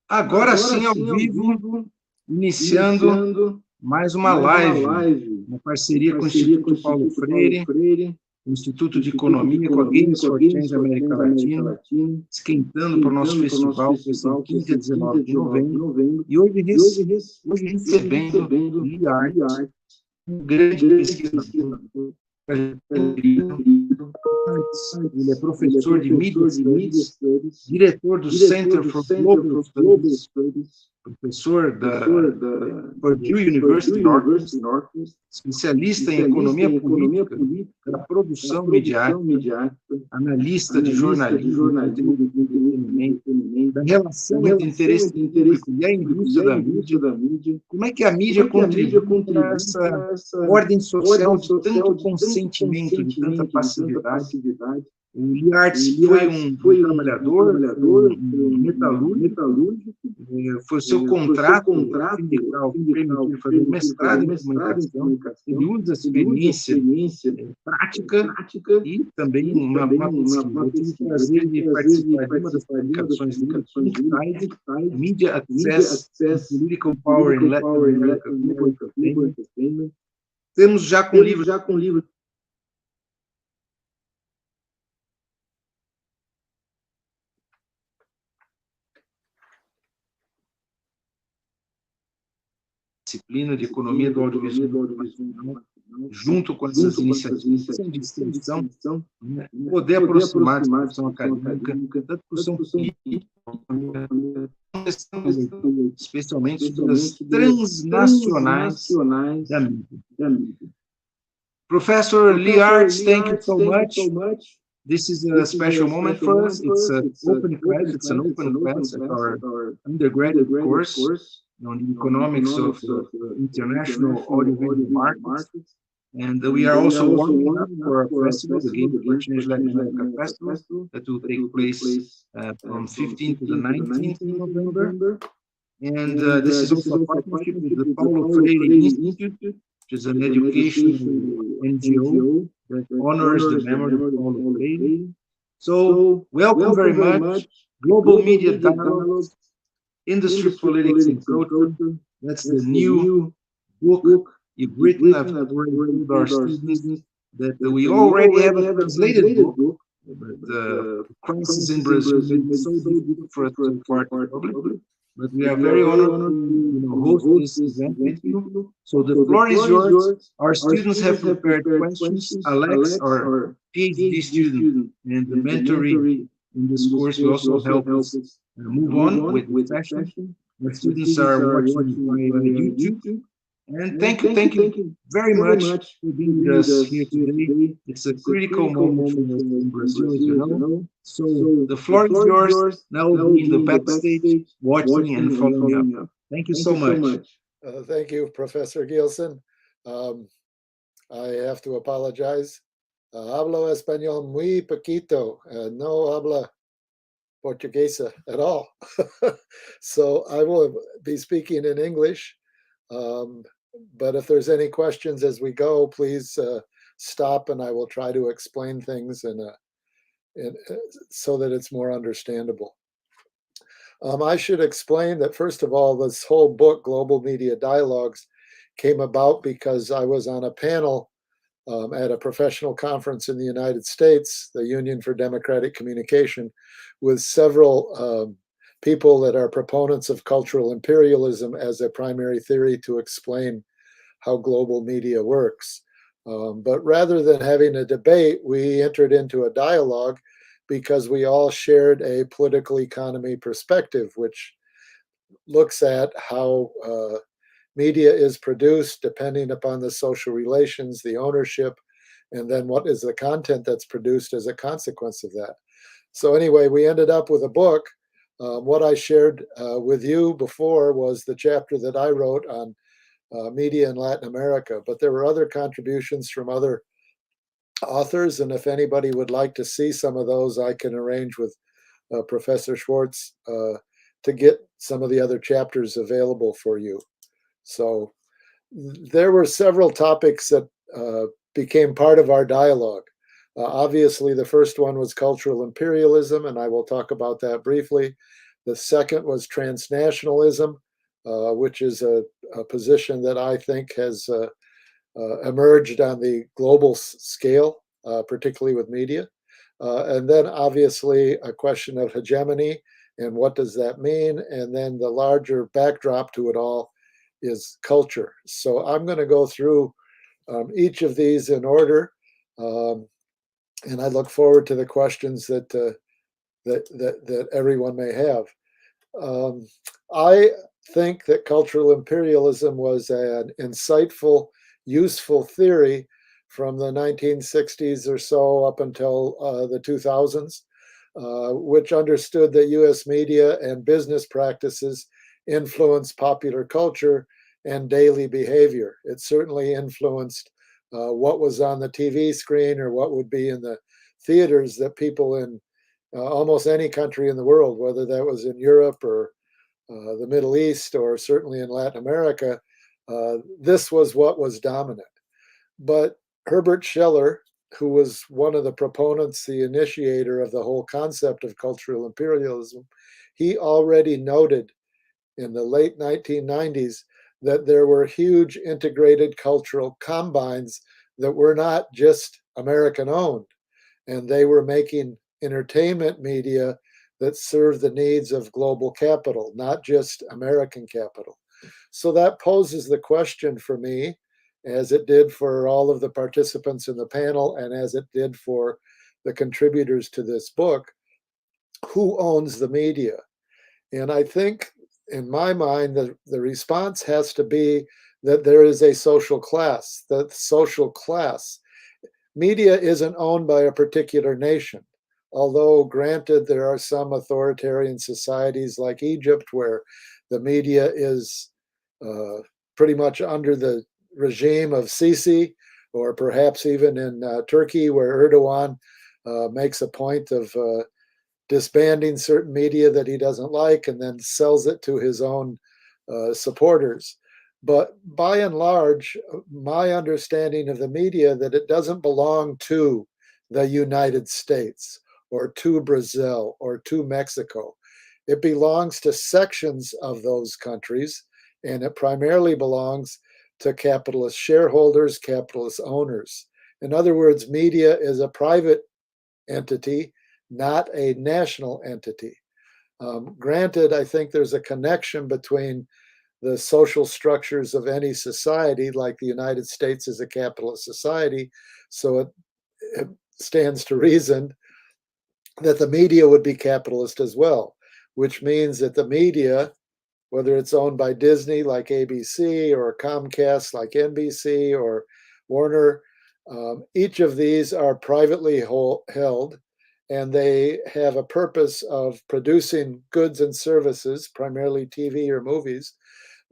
Agora sim, ao vivo, iniciando mais uma live, uma parceria com o Instituto Paulo Freire, o Instituto de Economia com a Games for Change América Latina, esquentando para o nosso festival, que vai ser em 15 a 19 de novembro, e hoje recebendo Lee Artz, um grande pesquisador. Ele é professor de Media Studies, diretor do Center for Global Studies, professor da Purdue University, Northwest, especialista em economia política, da produção midiática, analista de jornalismo, da relação entre interesse público e a indústria da mídia. Como é que a mídia contribui para essa ordem social de tanto consentimento, de tanta passividade? O Lee Artz foi um trabalhador, um metalúrgico, foi o seu contrato sindical que permitiu fazer mestrado em comunicação. Ele usa a experiência prática e também uma pesquisa. Eu tive o prazer de participar de uma das publicações dele, Media Access and Political Power in Latin America, Global Entertainment. Temos já com livro disciplina de economia do audiovisual, junto com essas iniciativas sem distinção, poder aproximar a discussão acadêmica da discussão política, especialmente sobre as transnacionais da mídia. Professor Lee Artz, thank you so much. This is a special moment for us. It's an open class. It's an open class at our undergraduate course on the economics of international audiovisual markets. And we are also warming up for our festival, the Games for Change Latin America Festival, that will take place from 15th to the 19th of November. And this is also a partnership with the Paulo Freire Institute, which is an educational NGO that honors the memory of Paulo Freire. So, welcome very much. Global Media Dialogues, Industry, Politics, and Culture. That's the new book you've written. I've told our students that we already have a translated book, but the crisis in Brazil made it so difficult for us to publish. But we are very honored to host this event with you. So the floor is yours. Our students have prepared questions. Alex, our PhD student and the mentoree in this course, will also help us move on with the session. Our students are watching via YouTube. And thank you very much for being with us here today. It's a critical moment for us in Brazil, as you know. So the floor is yours. Now we'll be in the backstage, watching and following up. Thank you so much. Thank you, Professor Gilson. I have to apologize. Hablo español muy poquito. No habla Portuguesa at all. So I will be speaking in English. But if there's any questions as we go, please stop and I will try to explain things so that it's more understandable. I should explain that, first of all, this whole book, Global Media Dialogues, came about because I was on a panel at a professional conference in the United States, the Union for Democratic Communication, with several people that are proponents of cultural imperialism as a primary theory to explain how global media works. But rather than having a debate, we entered into a dialogue because we all shared a political economy perspective, which looks at how media is produced depending upon the social relations, the ownership, and then what is the content that's produced as a consequence of that. So anyway, we ended up with a book. What I shared with you before was the chapter that I wrote on media in Latin America, but there were other contributions from other authors, and if anybody would like to see some of those, I can arrange with Professor Schwartz to get some of the other chapters available for you. So there were several topics that became part of our dialogue. Obviously, the first one was cultural imperialism, and I will talk about that briefly. The second was transnationalism, which is a position that I think has emerged on the global scale, particularly with media. And then obviously a question of hegemony and what does that mean? And then the larger backdrop to it all is culture. So I'm going to go through each of these in order, and I look forward to the questions that everyone may have. I think that cultural imperialism was an insightful, useful theory from the 1960s or so up until the 2000s, which understood that US media and business practices influence popular culture and daily behavior. It certainly influenced what was on the TV screen or what would be in the theaters that people in almost any country in the world, whether that was in Europe or the Middle East or certainly in Latin America, this was what was dominant. But Herbert Scheller, who was one of the proponents, the initiator of the whole concept of cultural imperialism, he already noted in the late 1990s that there were huge integrated cultural combines that were not just American owned, and they were making entertainment media that served the needs of global capital, not just American capital. So that poses the question for me, as it did for all of the participants in the panel, and as it did for the contributors to this book, who owns the media? And I think, in my mind, the response has to be that there is a social class. That social class, media isn't owned by a particular nation. Although, granted, there are some authoritarian societies like Egypt where the media is pretty much under the regime of Sisi, or perhaps even in Turkey, where Erdogan makes a point of disbanding certain media that he doesn't like and then sells it to his own supporters. But by and large, my understanding of the media that it doesn't belong to the United States or to Brazil or to Mexico. It belongs to sections of those countries, and it primarily belongs to capitalist shareholders, capitalist owners. In other words, media is a private entity, not a national entity. Granted, I think there's a connection between the social structures of any society, like the United States is a capitalist society, so it stands to reason that the media would be capitalist as well, which means that the media, whether it's owned by Disney like ABC or Comcast like NBC or Warner, each of these are privately held, and they have a purpose of producing goods and services, primarily TV or movies,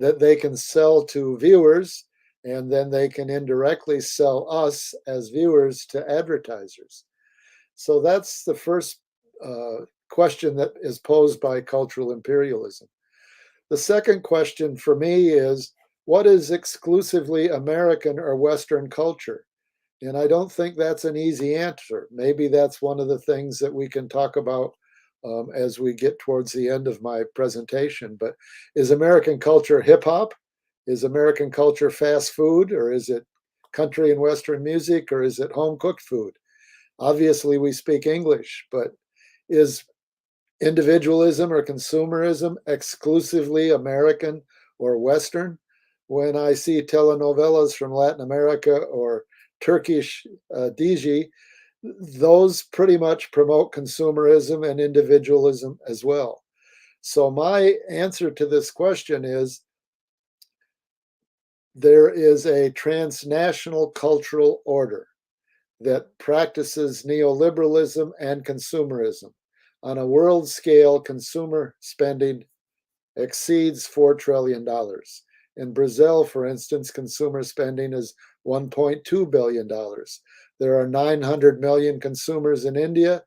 that they can sell to viewers, and then they can indirectly sell us as viewers to advertisers. So that's the first question that is posed by cultural imperialism. The second question for me is, what is exclusively American or Western culture? And I don't think that's an easy answer. Maybe that's one of the things that we can talk about as we get towards the end of my presentation. But is American culture hip hop? Is American culture fast food? Or is it country and Western music? Or is it home cooked food? Obviously, we speak English, but is individualism or consumerism exclusively American or Western? When I see telenovelas from Latin America or Turkish Diji, those pretty much promote consumerism and individualism as well. So my answer to this question is there is a transnational cultural order that practices neoliberalism and consumerism. On a world scale, consumer spending exceeds $4 trillion. In Brazil, for instance, consumer spending is $1.2 billion. There are 900 million consumers in India,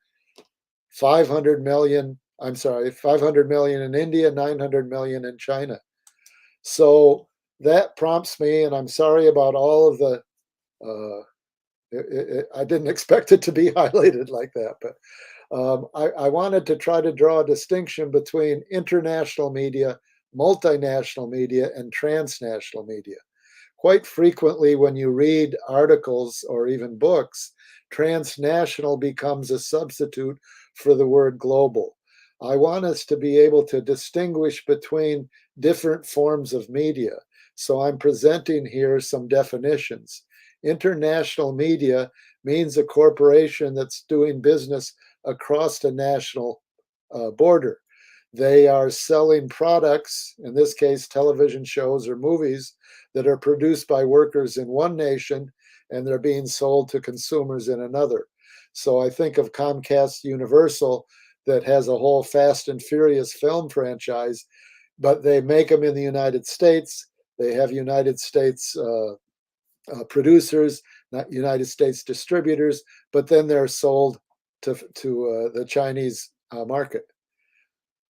500 million in India, 900 million in China. So that prompts me, and I'm sorry about all of the, I didn't expect it to be highlighted like that, but I wanted to try to draw a distinction between international media, multinational media, and transnational media. Quite frequently, when you read articles or even books, transnational becomes a substitute for the word global. I want us to be able to distinguish between different forms of media. So I'm presenting here some definitions. International media means a corporation that's doing business across the national border. They are selling products, in this case, television shows or movies, that are produced by workers in one nation and they're being sold to consumers in another. So I think of Comcast Universal that has a whole Fast and Furious film franchise, but they make them in the United States. They have United States producers, not United States distributors, but then they're sold to the Chinese market.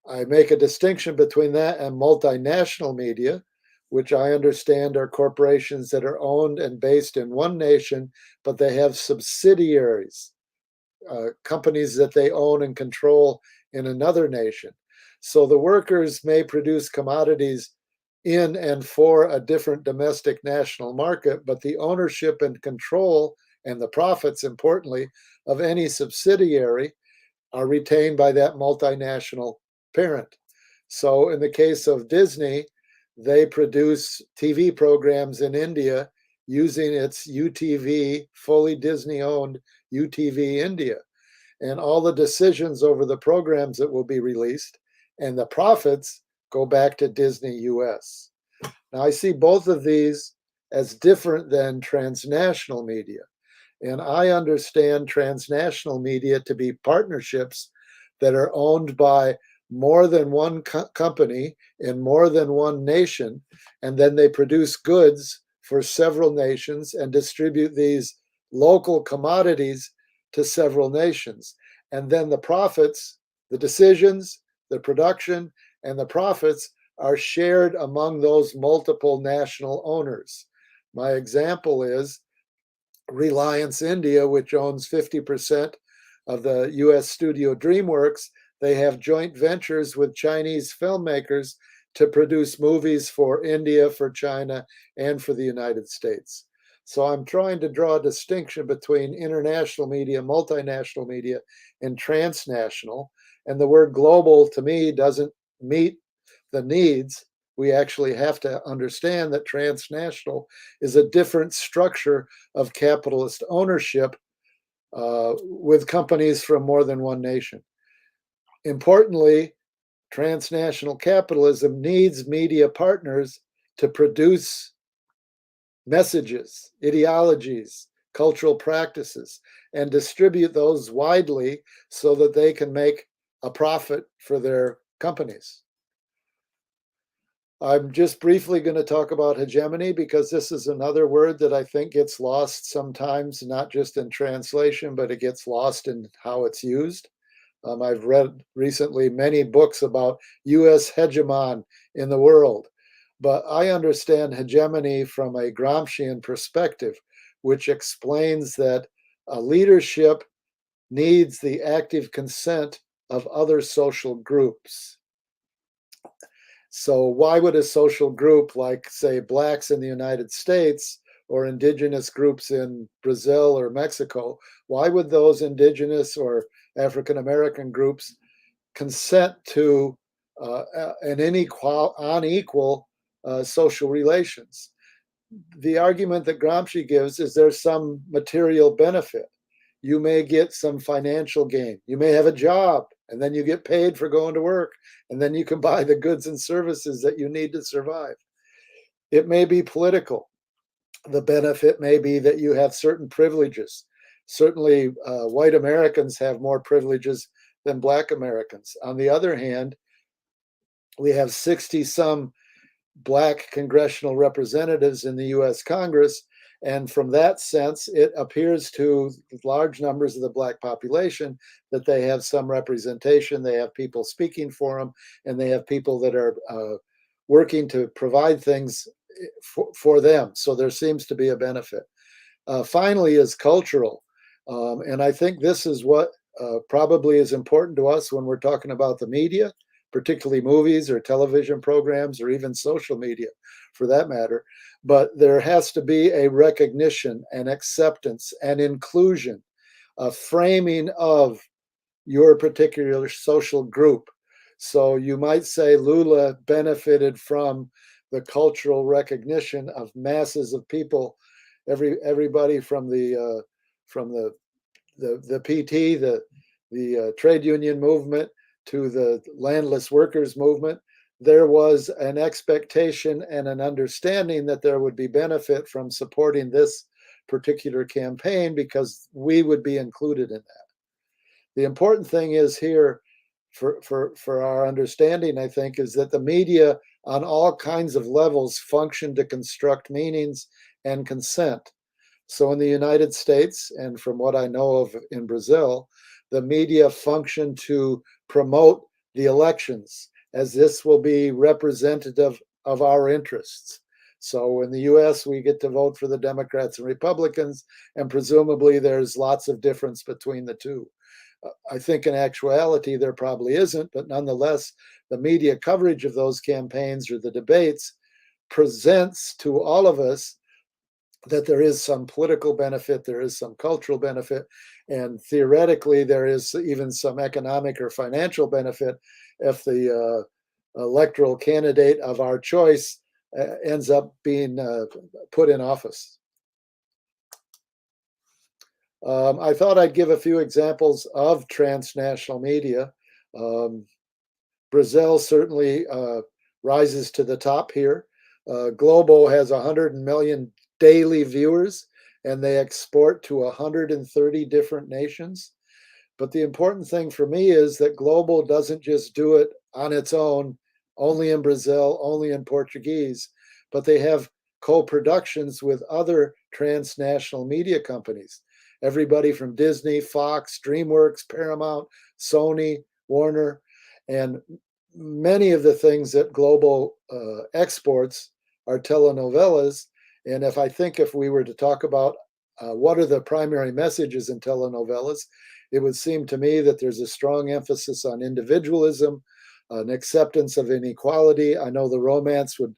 I make a distinction between that and multinational media, which I understand are corporations that are owned and based in one nation, but they have subsidiaries, companies that they own and control in another nation. So the workers may produce commodities in and for a different domestic national market, but the ownership and control and the profits, importantly, of any subsidiary are retained by that multinational parent. So in the case of Disney, they produce TV programs in India using its UTV, fully Disney owned UTV India. And all the decisions over the programs that will be released and the profits go back to Disney US. Now, I see both of these as different than transnational media. And I understand transnational media to be partnerships that are owned by more than one company in more than one nation, and then they produce goods for several nations and distribute these local commodities to several nations. And then the profits, the decisions, the production, and the profits are shared among those multiple national owners. My example is Reliance India, which owns 50% of the US studio DreamWorks. They have joint ventures with Chinese filmmakers to produce movies for India, for China, and for the United States. So I'm trying to draw a distinction between international media, multinational media, and transnational. And the word global to me doesn't meet the needs. We actually have to understand that transnational is a different structure of capitalist ownership with companies from more than one nation. Importantly, transnational capitalism needs media partners to produce messages, ideologies, cultural practices, and distribute those widely so that they can make a profit for their companies. I'm just briefly going to talk about hegemony because this is another word that I think gets lost sometimes, not just in translation, but it gets lost in how it's used. I've read recently many books about US hegemon in the world, but I understand hegemony from a Gramscian perspective, which explains that a leadership needs the active consent of other social groups. So, why would a social group like, say, Blacks in the United States or indigenous groups in Brazil or Mexico, why would those indigenous or African American groups consent to an unequal social relations? The argument that Gramsci gives is there's some material benefit. You may get some financial gain. You may have a job, and then you get paid for going to work, and then you can buy the goods and services that you need to survive. It may be political. The benefit may be that you have certain privileges. Certainly, white Americans have more privileges than Black Americans. On the other hand, we have 60 some Black congressional representatives in the US Congress. And from that sense, it appears to large numbers of the Black population that they have some representation. They have people speaking for them, and they have people that are working to provide things for them. So there seems to be a benefit. Finally, is cultural. And I think this is what probably is important to us when we're talking about the media, particularly movies or television programs or even social media for that matter. But there has to be a recognition and acceptance and inclusion, a framing of your particular social group. So you might say Lula benefited from the cultural recognition of masses of people, everybody from the PT, the trade union movement, to the landless workers movement. There was an expectation and an understanding that there would be benefit from supporting this particular campaign because we would be included in that. The important thing is here for our understanding, I think, is that the media on all kinds of levels function to construct meanings and consent. So in the United States, and from what I know of in Brazil, the media function to promote the elections, as this will be representative of our interests. So in the US, we get to vote for the Democrats and Republicans, and presumably there's lots of difference between the two. I think in actuality, there probably isn't, but nonetheless, the media coverage of those campaigns or the debates presents to all of us that there is some political benefit, there is some cultural benefit, and theoretically, there is even some economic or financial benefit if the electoral candidate of our choice ends up being put in office. I thought I'd give a few examples of transnational media. Brazil certainly rises to the top here. Globo has 100 million daily viewers, and they export to 130 different nations. But the important thing for me is that Globo doesn't just do it on its own, only in Brazil, only in Portuguese, but they have co-productions with other transnational media companies. Everybody from Disney, Fox, DreamWorks, Paramount, Sony, Warner, and many of the things that Globo exports are telenovelas. And if we were to talk about what are the primary messages in telenovelas, it would seem to me that there's a strong emphasis on individualism, an acceptance of inequality. I know the romance would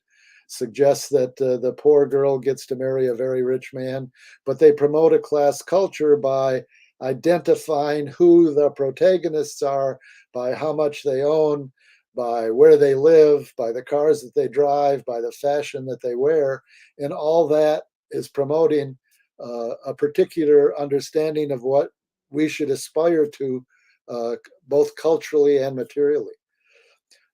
suggest that the poor girl gets to marry a very rich man, but they promote a class culture by identifying who the protagonists are, by how much they own, by where they live, by the cars that they drive, by the fashion that they wear. And all that is promoting a particular understanding of what we should aspire to, both culturally and materially.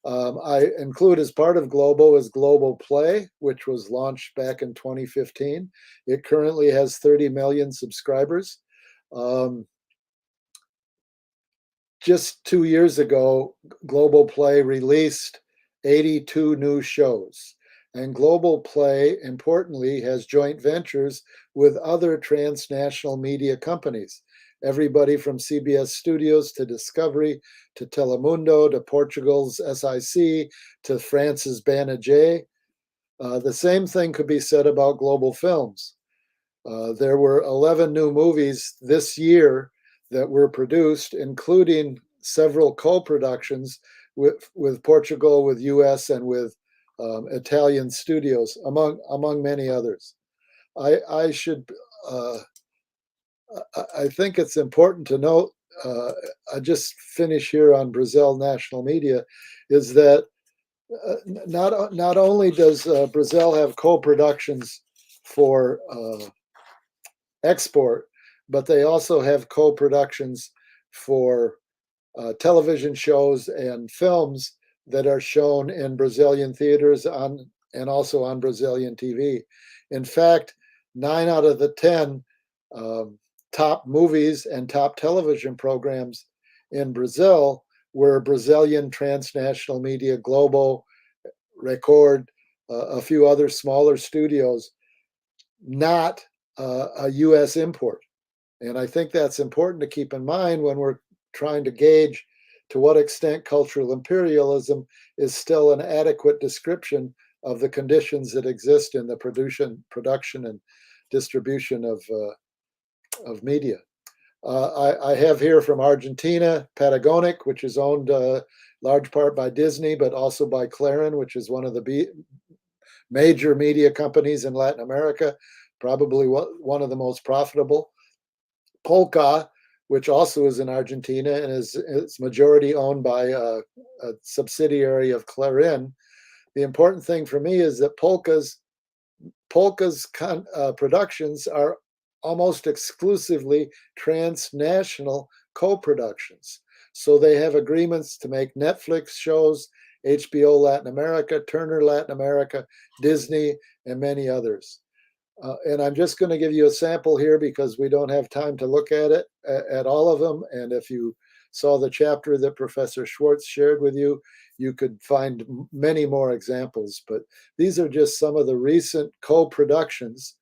I include as part of Globo is Global Play, which was launched back in 2015. It currently has 30 million subscribers. Just 2 years ago, Global Play released 82 new shows. And Global Play, importantly, has joint ventures with other transnational media companies. Everybody from CBS Studios to Discovery to Telemundo to Portugal's SIC to France's Banijay. The same thing could be said about Global Films. There were 11 new movies this year that were produced, including several co-productions with Portugal, with US, and with Italian studios, among many others. I think it's important to note, I just finish here on Brazil national media, is that not only does Brazil have co-productions for export, but they also have co-productions for television shows and films that are shown in Brazilian theaters and also on Brazilian TV. In fact, 9 out of the 10 top movies and top television programs in Brazil were Brazilian transnational media, Globo, Record, a few other smaller studios, not a US import. And I think that's important to keep in mind when we're trying to gauge to what extent cultural imperialism is still an adequate description of the conditions that exist in the production and distribution of media. I have here from Argentina, Patagonic, which is owned large part by Disney, but also by Clarin, which is one of the major media companies in Latin America, probably one of the most profitable. Polka, which also is in Argentina and is majority owned by a subsidiary of Clarin. The important thing for me is that Polka's productions are almost exclusively transnational co-productions. So they have agreements to make Netflix shows, HBO Latin America, Turner Latin America, Disney, and many others. And I'm just going to give you a sample here because we don't have time to look at it, at all of them. And if you saw the chapter that Professor Schwartz shared with you, you could find many more examples. But these are just some of the recent co-productions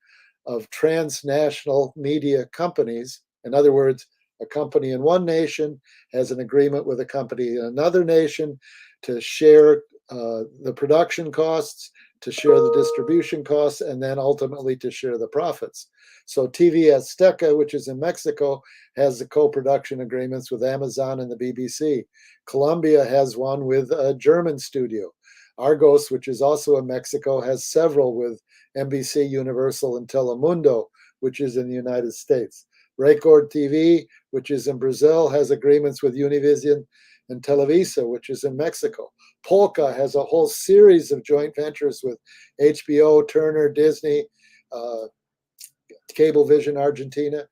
of transnational media companies. In other words, a company in one nation has an agreement with a company in another nation to share the production costs, to share the distribution costs, and then ultimately to share the profits. So TV Azteca, which is in Mexico, has the co-production agreements with Amazon and the BBC. Colombia has one with a German studio. Argos, which is also in Mexico, has several with NBC, Universal, and Telemundo, which is in the United States. Record TV, which is in Brazil, has agreements with Univision and Televisa, which is in Mexico. Polka has a whole series of joint ventures with HBO, Turner, Disney, Cablevision Argentina.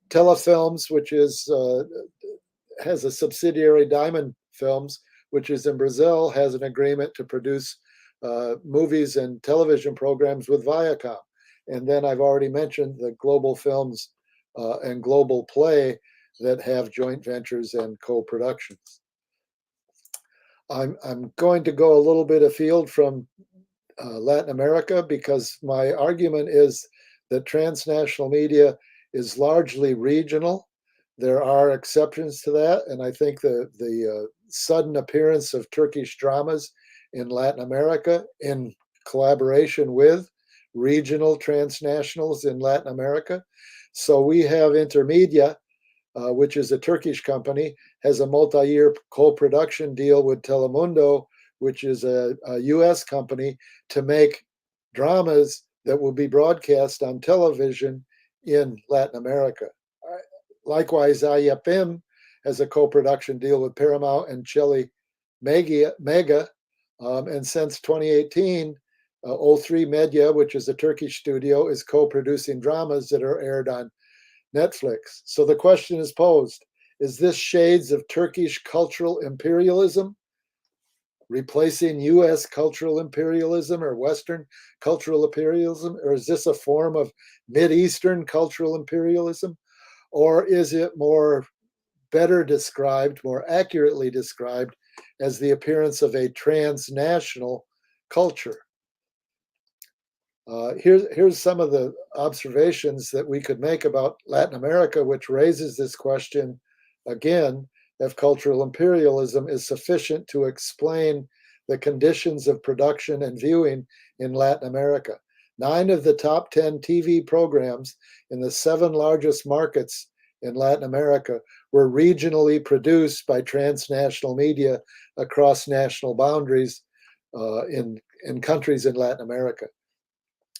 Telefilms, which has a subsidiary, Diamond Films, which is in Brazil, has an agreement to produce movies and television programs with Viacom. And then I've already mentioned the Global Films and Global Play that have joint ventures and co-productions. I'm going to go a little bit afield from Latin America because my argument is that transnational media is largely regional. There are exceptions to that, and I think the sudden appearance of Turkish dramas in Latin America in collaboration with regional transnationals in Latin America. So we have Intermedia, which is a Turkish company, has a multi-year co-production deal with Telemundo, which is a US company, to make dramas that will be broadcast on television in Latin America. Likewise, IFM has a co-production deal with Paramount and Chile Mega. And since 2018, O3 Medya, which is a Turkish studio, is co-producing dramas that are aired on Netflix. So the question is posed, is this shades of Turkish cultural imperialism replacing US cultural imperialism or Western cultural imperialism? Or is this a form of Mideastern cultural imperialism? Or is it better described, more accurately described, as the appearance of a transnational culture? Here's some of the observations that we could make about Latin America, which raises this question again, if cultural imperialism is sufficient to explain the conditions of production and viewing in Latin America. 9 of the top 10 TV programs in the 7 largest markets in Latin America were regionally produced by transnational media across national boundaries in countries in Latin America.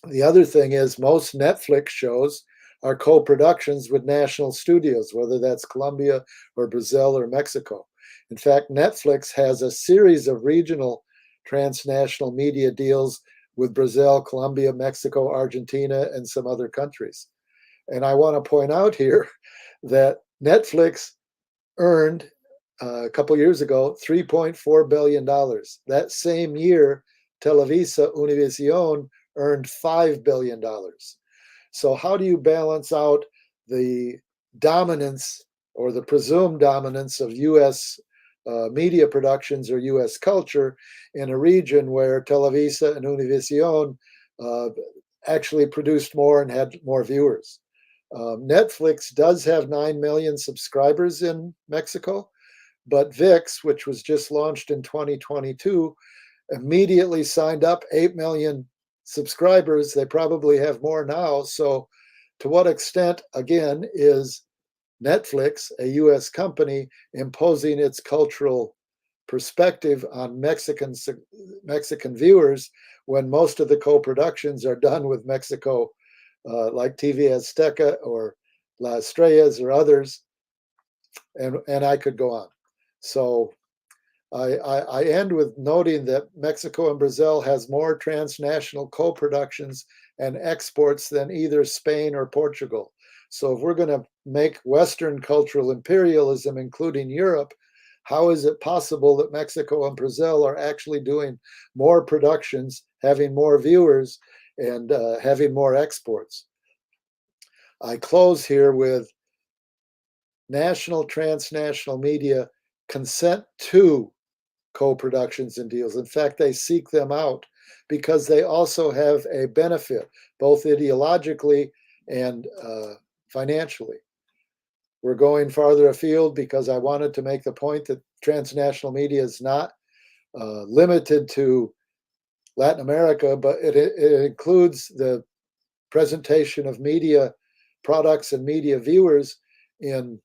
The other thing is most Netflix shows are co-productions with national studios, whether that's Colombia or Brazil or Mexico. In fact, Netflix has a series of regional transnational media deals with Brazil, Colombia, Mexico, Argentina, and some other countries. And I want to point out here that Netflix earned a couple years ago $3.4 billion. That same year, Televisa Univision earned $5 billion. So how do you balance out the dominance or the presumed dominance of US media productions or US culture in a region where Televisa and Univision actually produced more and had more viewers? Netflix does have 9 million subscribers in Mexico, but VIX, which was just launched in 2022, immediately signed up 8 million subscribers. They probably have more now. So to what extent, again, is Netflix, a US company, imposing its cultural perspective on Mexican viewers when most of the co-productions are done with Mexico, like TV Azteca or La Estrellas or others, and I could go on. So I end with noting that Mexico and Brazil has more transnational co-productions and exports than either Spain or Portugal. So if we're going to make Western cultural imperialism, including Europe, how is it possible that Mexico and Brazil are actually doing more productions, having more viewers, and having more exports? I close here with national transnational media consent to co-productions and deals. In fact, they seek them out because they also have a benefit, both ideologically and financially. We're going farther afield because I wanted to make the point that transnational media is not limited to Latin America, but it includes the presentation of media products and media viewers in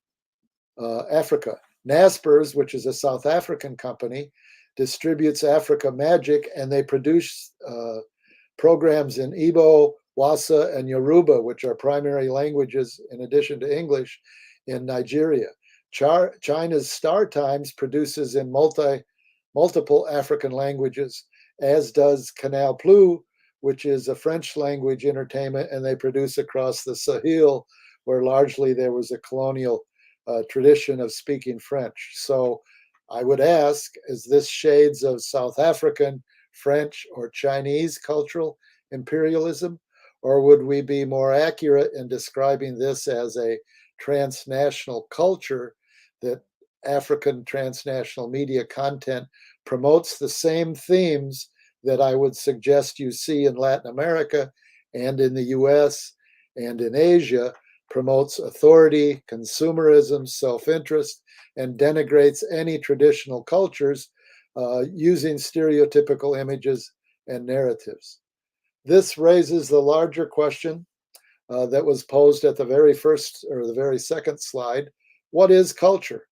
Africa. Naspers, which is a South African company, distributes Africa Magic, and they produce programs in Igbo, Wasa, and Yoruba, which are primary languages in addition to English in Nigeria. China's Star Times produces in multiple African languages, as does Canal Plus, which is a French language entertainment, and they produce across the Sahel, where largely there was a colonial tradition of speaking French. So I would ask, is this shades of South African, French, or Chinese cultural imperialism? Or would we be more accurate in describing this as a transnational culture that African transnational media content promotes the same themes that I would suggest you see in Latin America and in the US and in Asia, promotes authority, consumerism, self-interest, and denigrates any traditional cultures using stereotypical images and narratives. This raises the larger question that was posed at the very first or the very second slide. What is culture?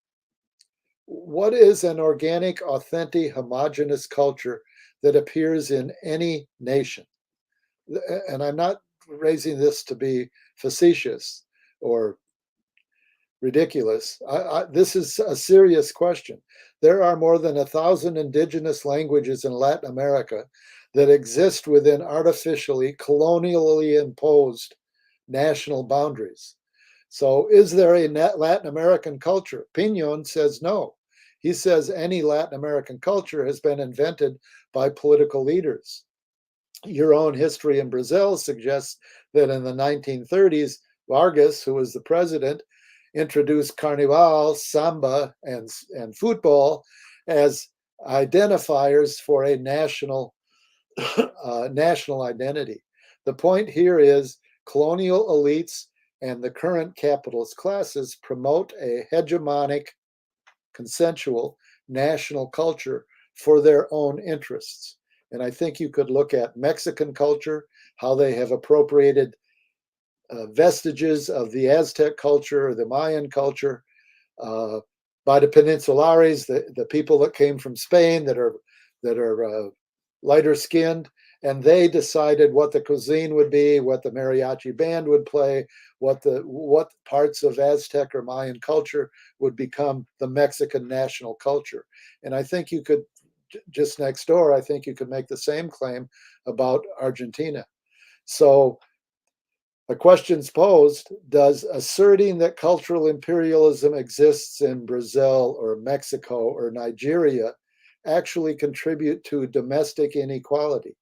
What is an organic, authentic, homogeneous culture that appears in any nation? And I'm not raising this to be facetious or ridiculous. This is a serious question. There are more than 1,000 indigenous languages in Latin America that exist within artificially, colonially imposed national boundaries. So, is there a Latin American culture? Pignon says no. He says any Latin American culture has been invented by political leaders. Your own history in Brazil suggests that in the 1930s, Vargas, who was the president, introduced carnival, samba, and football as identifiers for a national national identity. The point here is colonial elites and the current capitalist classes promote a hegemonic, consensual national culture for their own interests. And I think you could look at Mexican culture, how they have appropriated vestiges of the Aztec culture or the Mayan culture by the peninsulares, the people that came from Spain that are lighter skinned, and they decided what the cuisine would be, what the mariachi band would play, what parts of Aztec or Mayan culture would become the Mexican national culture. And I think you could, just next door, I think you could make the same claim about Argentina. So the question's posed, does asserting that cultural imperialism exists in Brazil or Mexico or Nigeria actually contribute to domestic inequality?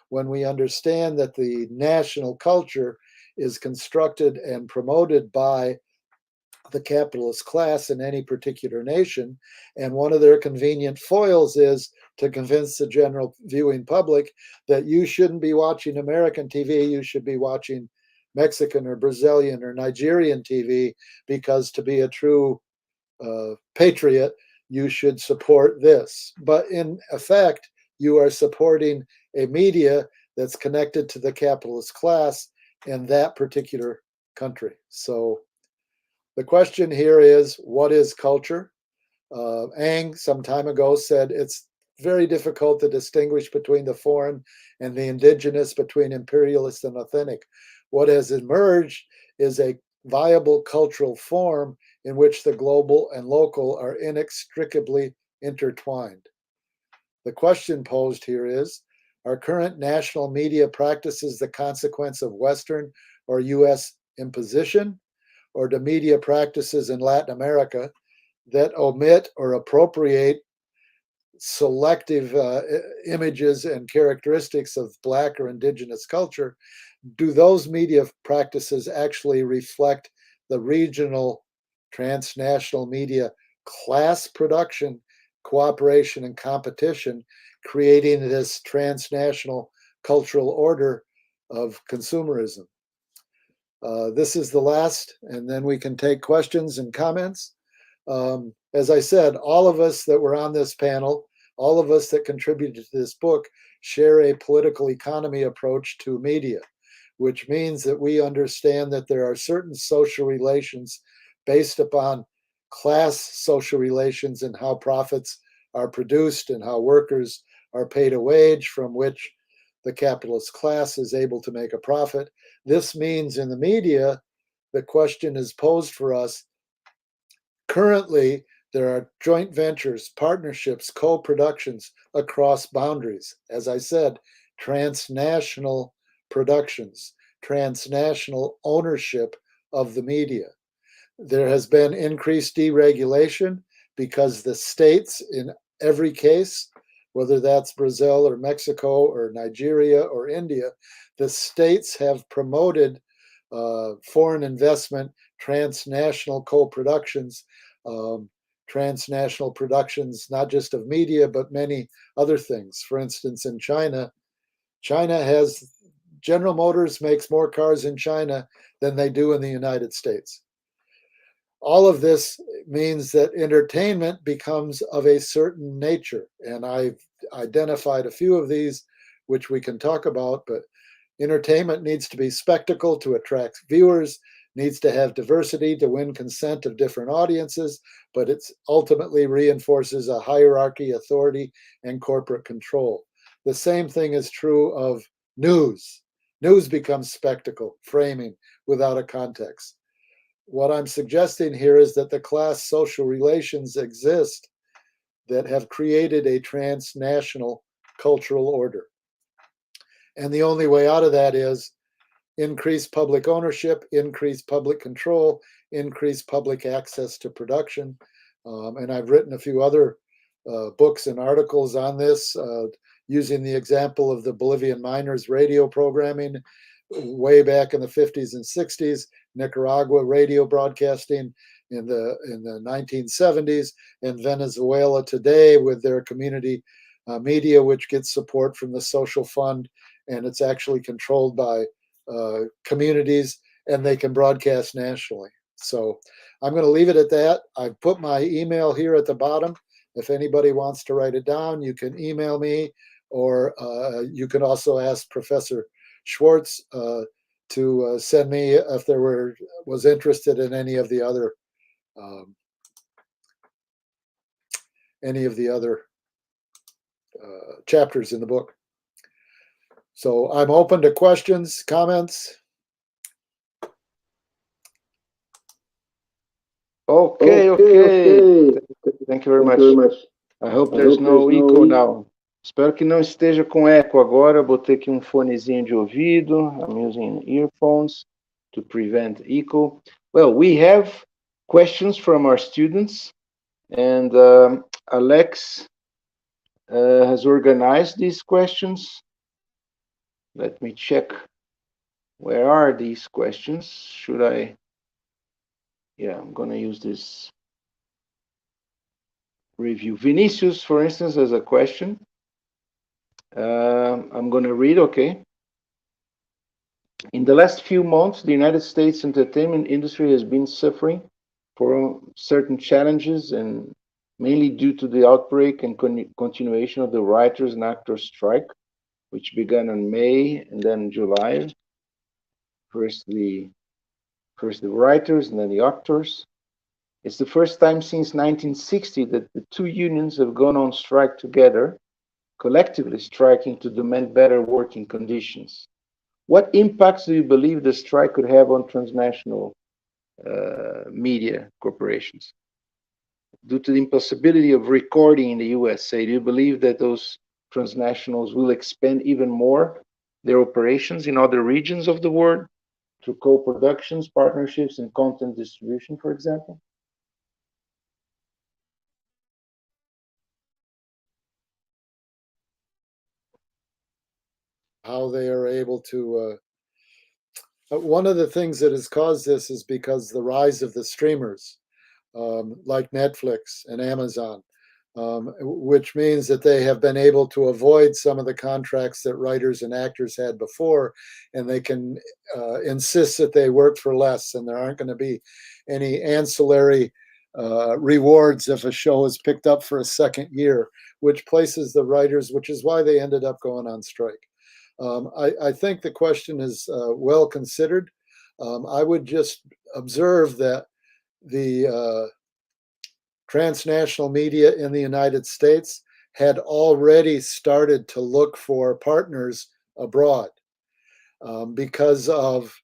When we understand that the national culture is constructed and promoted by the capitalist class in any particular nation, and one of their convenient foils is to convince the general viewing public that you shouldn't be watching American TV, you should be watching Mexican or Brazilian or Nigerian TV, because to be a true patriot, you should support this. But in effect, you are supporting a media that's connected to the capitalist class in that particular country. So The question here is, what is culture? Ang, some time ago, said it's very difficult to distinguish between the foreign and the indigenous, between imperialist and authentic. What has emerged is a viable cultural form in which the global and local are inextricably intertwined. The question posed here is, are current national media practices the consequence of Western or US imposition, or do media practices in Latin America that omit or appropriate selective images and characteristics of Black or indigenous culture, do those media practices actually reflect the regional transnational media class production, cooperation, and competition, creating this transnational cultural order of consumerism? This is the last, and then we can take questions and comments. As I said, all of us that were on this panel, all of us that contributed to this book, share a political economy approach to media, which means that we understand that there are certain social relations based upon class social relations and how profits are produced and how workers are paid a wage from which the capitalist class is able to make a profit. This means in the media, the question is posed for us. Currently, there are joint ventures, partnerships, co-productions across boundaries. As I said, transnational productions, transnational ownership of the media. There has been increased deregulation because the states, in every case, whether that's Brazil or Mexico or Nigeria or India, the states have promoted foreign investment, transnational co-productions, transnational productions, not just of media, but many other things. For instance, in China, General Motors makes more cars in China than they do in the United States. All of this means that entertainment becomes of a certain nature. And I've identified a few of these, which we can talk about, but entertainment needs to be spectacle to attract viewers, needs to have diversity to win consent of different audiences, but it ultimately reinforces a hierarchy, authority, and corporate control. The same thing is true of news. News becomes spectacle, framing without a context. What I'm suggesting here is that the class social relations exist that have created a transnational cultural order. And the only way out of that is increase public ownership, increase public control, increase public access to production. And I've written a few other books and articles on this, using the example of the Bolivian miners' radio programming way back in the 50s and 60s, Nicaragua radio broadcasting in the 1970s, and Venezuela today with their community media, which gets support from the social fund, and it's actually controlled by communities, and they can broadcast nationally. So I'm going to leave it at that. I've put my email here at the bottom. If anybody wants to write it down, you can email me, or you can also ask Professor Schwartz to send me if there was interested in any of the other chapters in the book. So I'm open to questions, comments. Okay. Thank you very much. I hope there's no echo now. Espero que não esteja com eco agora. Botei aqui um fonezinho de ouvido. I'm using earphones to prevent echo. Well, we have questions from our students, and Alex has organized these questions. Let me check. Where are these questions? Should I? Yeah, I'm going to use this review. Vinicius, for instance, has a question. I'm going to read, okay. In the last few months, the United States entertainment industry has been suffering from certain challenges, and mainly due to the outbreak and continuation of the writers and actors strike, which began in May and then July. First, the First the writers and then the actors. It's the first time since 1960 that the two unions have gone on strike together, collectively striking to demand better working conditions. What impacts do you believe the strike could have on transnational media corporations? Due to the impossibility of recording in the USA, do you believe that those transnationals will expand even more their operations in other regions of the world through co-productions, partnerships, and content distribution, for example? How they are able to. One of the things that has caused this is because the rise of the streamers, like Netflix and Amazon, which means that they have been able to avoid some of the contracts that writers and actors had before, and they can insist that they work for less, and there aren't going to be any ancillary rewards if a show is picked up for a second year, which places the writers, which is why they ended up going on strike. I think the question is well considered. I would just observe that the transnational media in the United States had already started to look for partners abroad because of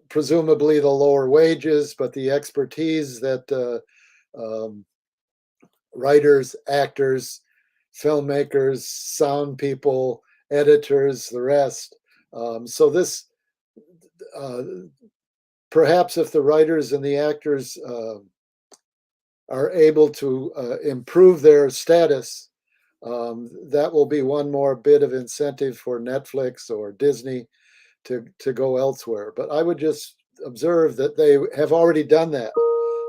presumably the lower wages, but the expertise that writers, actors, filmmakers, sound people, editors, the rest. So this, perhaps if the writers and the actors are able to improve their status, that will be one more bit of incentive for Netflix or Disney to go elsewhere. But I would just observe that they have already done that.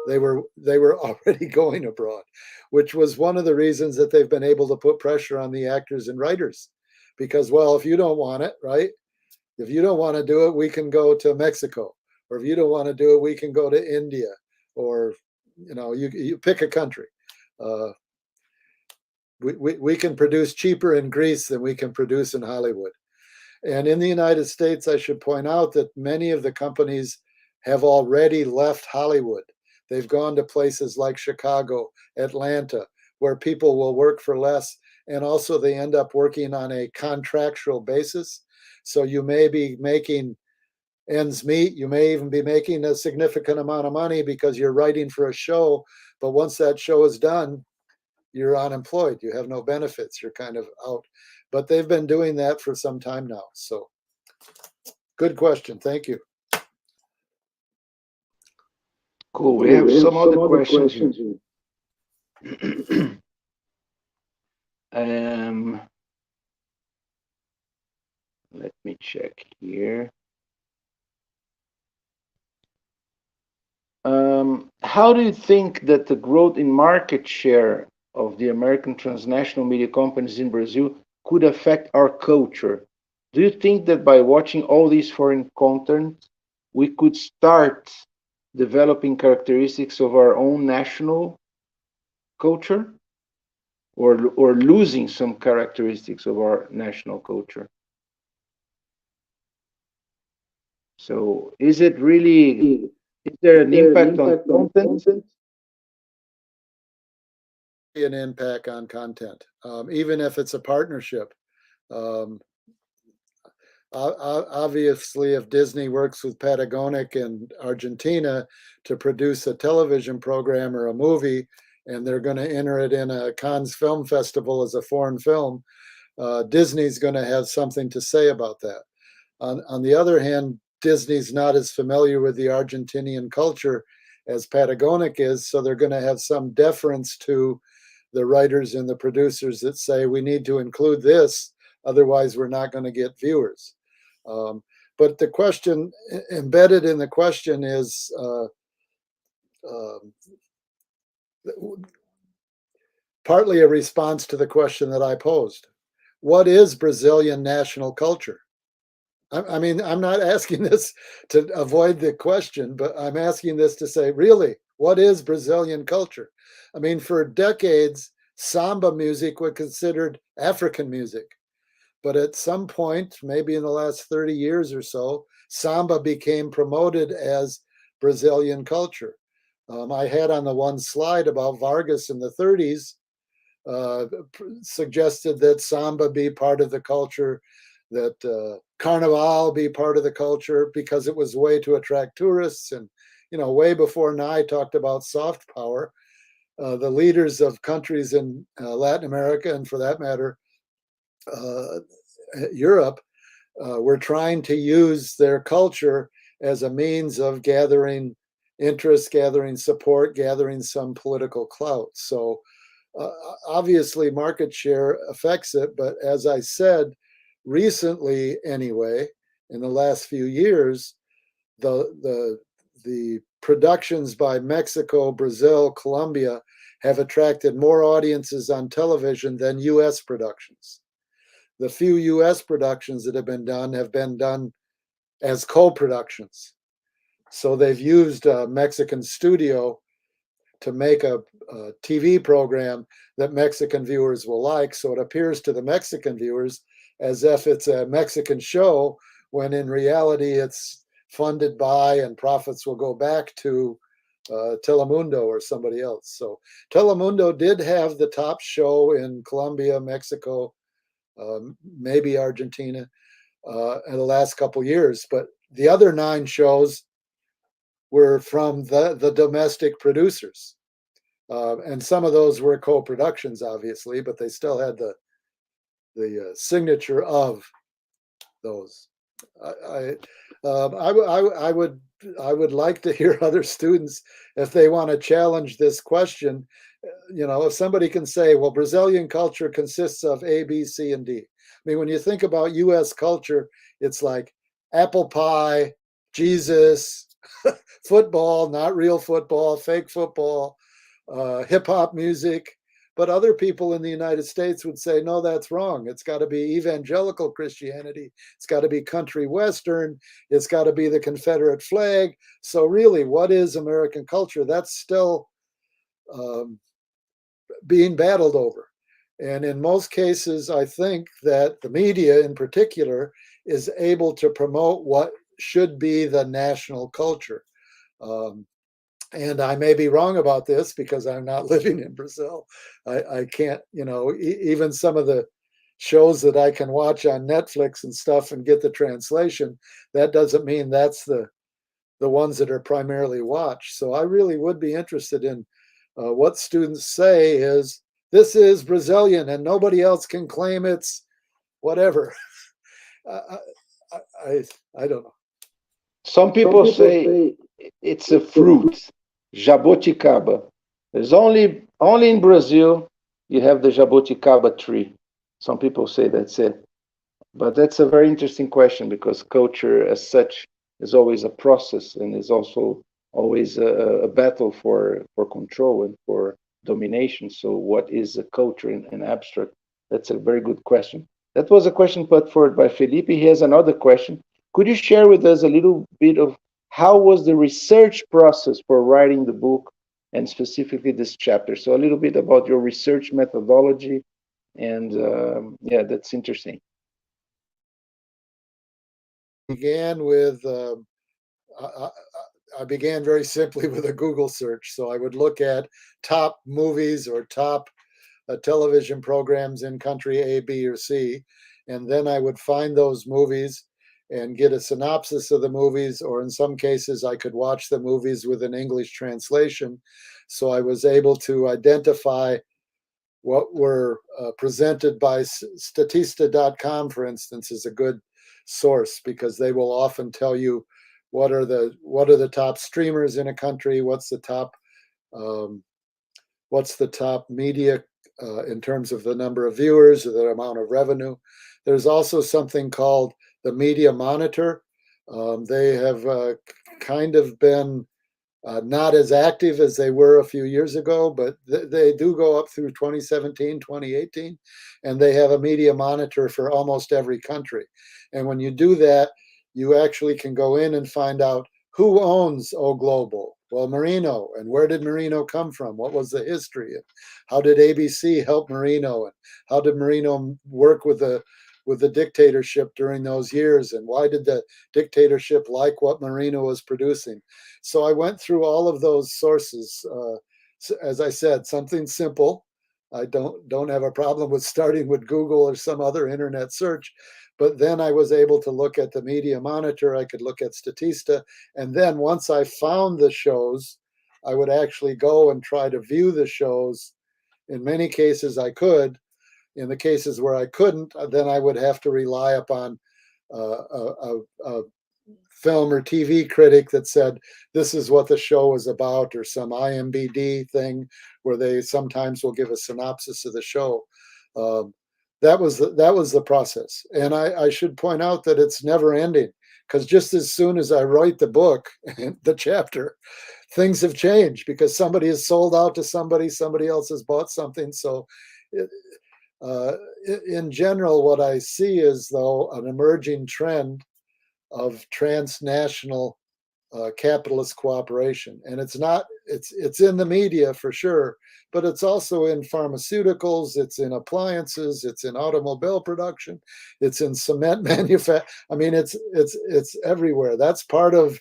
They were already going abroad, which was one of the reasons that they've been able to put pressure on the actors and writers. Because, well, if you don't want it, right? If you don't want to do it, we can go to Mexico. Or if you don't want to do it, we can go to India. Or, you pick a country. We can produce cheaper in Greece than we can produce in Hollywood. And in the United States, I should point out that many of the companies have already left Hollywood. They've gone to places like Chicago, Atlanta, where people will work for less. And also they end up working on a contractual basis. So you may be making ends meet. You may even be making a significant amount of money because you're writing for a show. But once that show is done, you're unemployed. You have no benefits. You're kind of out. But they've been doing that for some time now. So good question. Thank you. Cool. We have some other questions here. Let me check here. How do you think that the growth in market share of the American transnational media companies in Brazil could affect our culture? Do you think that by watching all these foreign content, we could start developing characteristics of our own national culture, or losing some characteristics of our national culture? So is it really, is there an impact on content? An impact on content, even if it's a partnership. Obviously, if Disney works with Patagonic in Argentina to produce a television program or a movie, and they're going to enter it in a Cannes Film Festival as a foreign film, Disney's going to have something to say about that. On the other hand, Disney's not as familiar with the Argentinian culture as Patagonic is, so they're going to have some deference to the writers and the producers that say we need to include this, otherwise we're not going to get viewers. But the question embedded in the question is partly a response to the question that I posed. What is Brazilian national culture? I mean, I'm not asking this to avoid the question, but I'm asking this to say, really, what is Brazilian culture? I mean, for decades, samba music was considered African music. But at some point, maybe in the last 30 years or so, samba became promoted as Brazilian culture. I had on the one slide about Vargas in the 30s, suggested that samba be part of the culture, that carnival be part of the culture, because it was a way to attract tourists. And, way before Nye talked about soft power, the leaders of countries in Latin America, and for that matter, Europe, were trying to use their culture as a means of gathering interest, gathering support, gathering some political clout. So obviously market share affects it, but as I said, recently anyway, in the last few years, the productions by Mexico, Brazil, Colombia have attracted more audiences on television than US productions. The few US productions that have been done as co-productions. So they've used a Mexican studio to make a TV program that Mexican viewers will like. So it appears to the Mexican viewers as if it's a Mexican show, when in reality it's funded by and profits will go back to Telemundo or somebody else. So Telemundo did have the top show in Colombia, Mexico, maybe Argentina in the last couple years, but the other 9 shows were from the domestic producers. And some of those were co-productions, obviously, but they still had the signature of those. I would like to hear other students, if they want to challenge this question. If somebody can say, well, Brazilian culture consists of A, B, C, and D. I mean, when you think about US culture, it's like apple pie, Jesus, football, not real football, fake football, hip hop music. But other people in the United States would say, no, that's wrong. It's got to be evangelical Christianity. It's got to be country Western. It's got to be the Confederate flag. So really, what is American culture? That's still being battled over. And in most cases, I think that the media in particular is able to promote what should be the national culture. And I may be wrong about this because I'm not living in Brazil. I can't, even some of the shows that I can watch on Netflix and stuff and get the translation, that doesn't mean that's the ones that are primarily watched. So I really would be interested in what students say is, this is Brazilian and nobody else can claim it's whatever. I don't know. Some people say it's a fruit, jaboticaba. There's only in Brazil you have the jaboticaba tree. Some people say that's it. But that's a very interesting question, because culture as such is always a process, and is also always a battle for control and for domination. So what is a culture in abstract? That's a very good question. That was a question put forward by Felipe. He has another question. Could you share with us a little bit of how was the research process for writing the book, and specifically this chapter? So a little bit about your research methodology, and yeah, that's interesting. Began with I began very simply with a Google search. So I would look at top movies or top television programs in country A, B, or C, and then I would find those movies and get a synopsis of the movies, or in some cases I could watch the movies with an English translation. So I was able to identify what were presented by Statista.com, for instance, is a good source, because they will often tell you what are the top streamers in a country, what's the top media in terms of the number of viewers or the amount of revenue. There's also something called the Media Monitor. They have kind of been not as active as they were a few years ago, but they do go up through 2017, 2018, and they have a media monitor for almost every country. And when you do that, you actually can go in and find out who owns O Global. Well, Marino, and where did Marino come from? What was the history? How did ABC help Marino? And how did Marino work with the with the dictatorship during those years, and why did the dictatorship like what Marina was producing. So I went through all of those sources. As I said, something simple. I don't have a problem with starting with Google or some other internet search, but then I was able to look at the Media Monitor. I could look at Statista, and then once I found the shows, I would actually go and try to view the shows. In many cases, I could. In the cases where I couldn't, then I would have to rely upon a film or TV critic that said, this is what the show is about, or some IMBD thing where they sometimes will give a synopsis of the show. That was the process. And I should point out that it's never ending, because just as soon as I write the book, the chapter, things have changed because somebody has sold out to somebody else has bought something. So in general, what I see is, though, an emerging trend of transnational capitalist cooperation. And it's in the media for sure, but it's also in pharmaceuticals, it's in appliances, it's in automobile production, it's in cement manufacturing. I mean, it's everywhere. That's part of,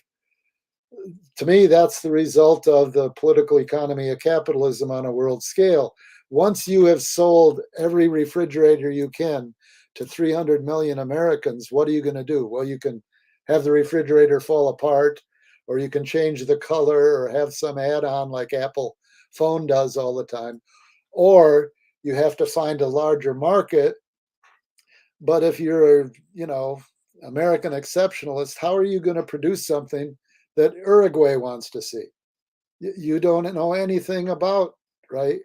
to me, that's the result of the political economy of capitalism on a world scale. Once you have sold every refrigerator you can to 300 million Americans, what are you going to do? Well, you can have the refrigerator fall apart, or you can change the color, or have some add-on like Apple phone does all the time, or you have to find a larger market. But if you're, American exceptionalist, how are you going to produce something that Uruguay wants to see? You don't know anything about, right?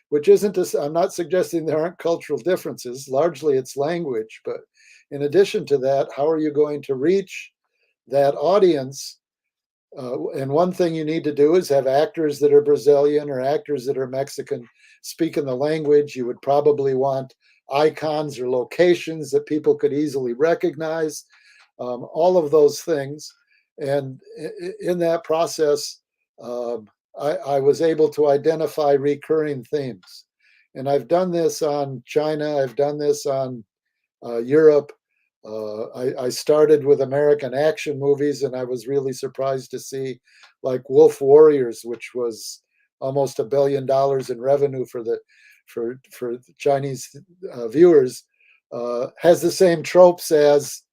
Which isn't to, I'm not suggesting there aren't cultural differences. Largely it's language, but in addition to that, how are you going to reach that audience? And one thing you need to do is have actors that are Brazilian or actors that are Mexican speaking the language. You would probably want icons or locations that people could easily recognize, all of those things. And in that process, I was able to identify recurring themes. And I've done this on China, I've done this on Europe. I started with American action movies, and I was really surprised to see, like, Wolf Warriors, which was almost $1 billion in revenue for the Chinese viewers, has the same tropes as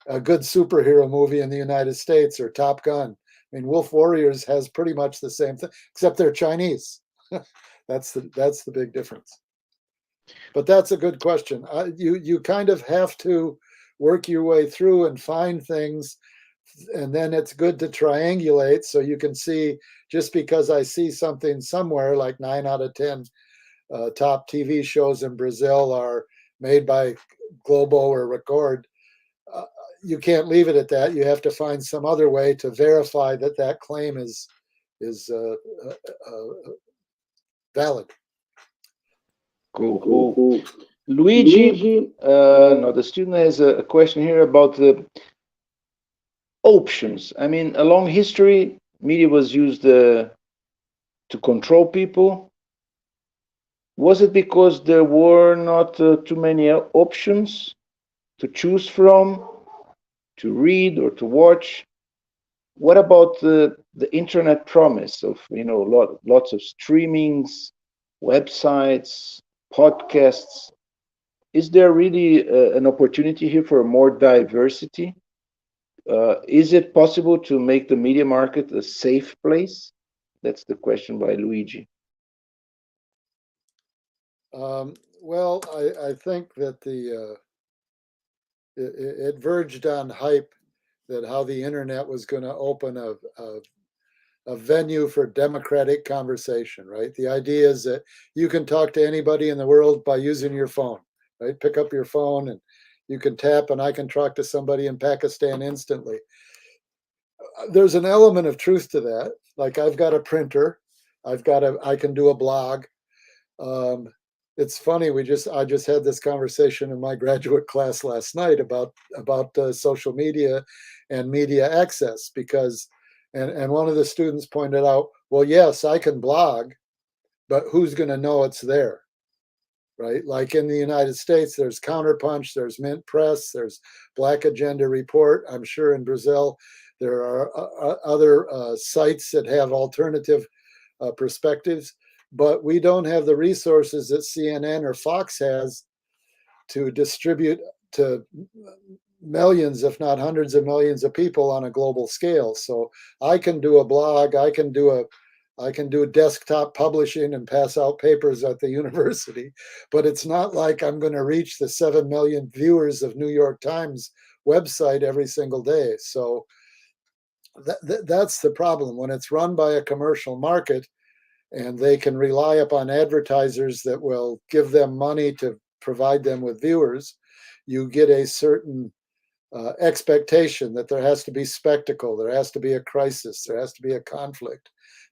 a good superhero movie in the United States or Top Gun. I mean, Wolf Warriors has pretty much the same thing, except they're Chinese. That's the big difference. But that's a good question. You kind of have to work your way through and find things, and then it's good to triangulate so you can see, just because I see something somewhere, like 9 out of 10 top TV shows in Brazil are made by Globo or Record, you can't leave it at that. You have to find some other way to verify that that claim is valid. Cool. Luigi, no, the student has a question here about the options. I mean, along history, media was used to control people. Was it because there were not too many options to choose from, to read or to watch? What about the internet promise of, lots of streamings, websites, podcasts? Is there really an opportunity here for more diversity? Is it possible to make the media market a safe place? That's the question by Luigi. Well, I think that it verged on hype, that how the internet was going to open a venue for democratic conversation, right? The idea is that you can talk to anybody in the world by using your phone, right? Pick up your phone and you can tap, and I can talk to somebody in Pakistan instantly. There's an element of truth to that. Like, I've got a printer, I can do a blog. It's funny, I just had this conversation in my graduate class last night about social media and media access, because and one of the students pointed out, well, yes, I can blog, but who's going to know it's there, right? Like in the United States, there's Counterpunch, there's Mint Press, there's Black Agenda Report. I'm sure in Brazil there are other sites that have alternative perspectives, but we don't have the resources that CNN or Fox has to distribute to millions, if not hundreds of millions of people on a global scale. So I can do a blog, I can do desktop publishing and pass out papers at the university, but it's not like I'm going to reach the 7 million viewers of New York Times website every single day. So that's the problem. When it's run by a commercial market and they can rely upon advertisers that will give them money to provide them with viewers, you get a certain expectation that there has to be spectacle, there has to be a crisis, there has to be a conflict,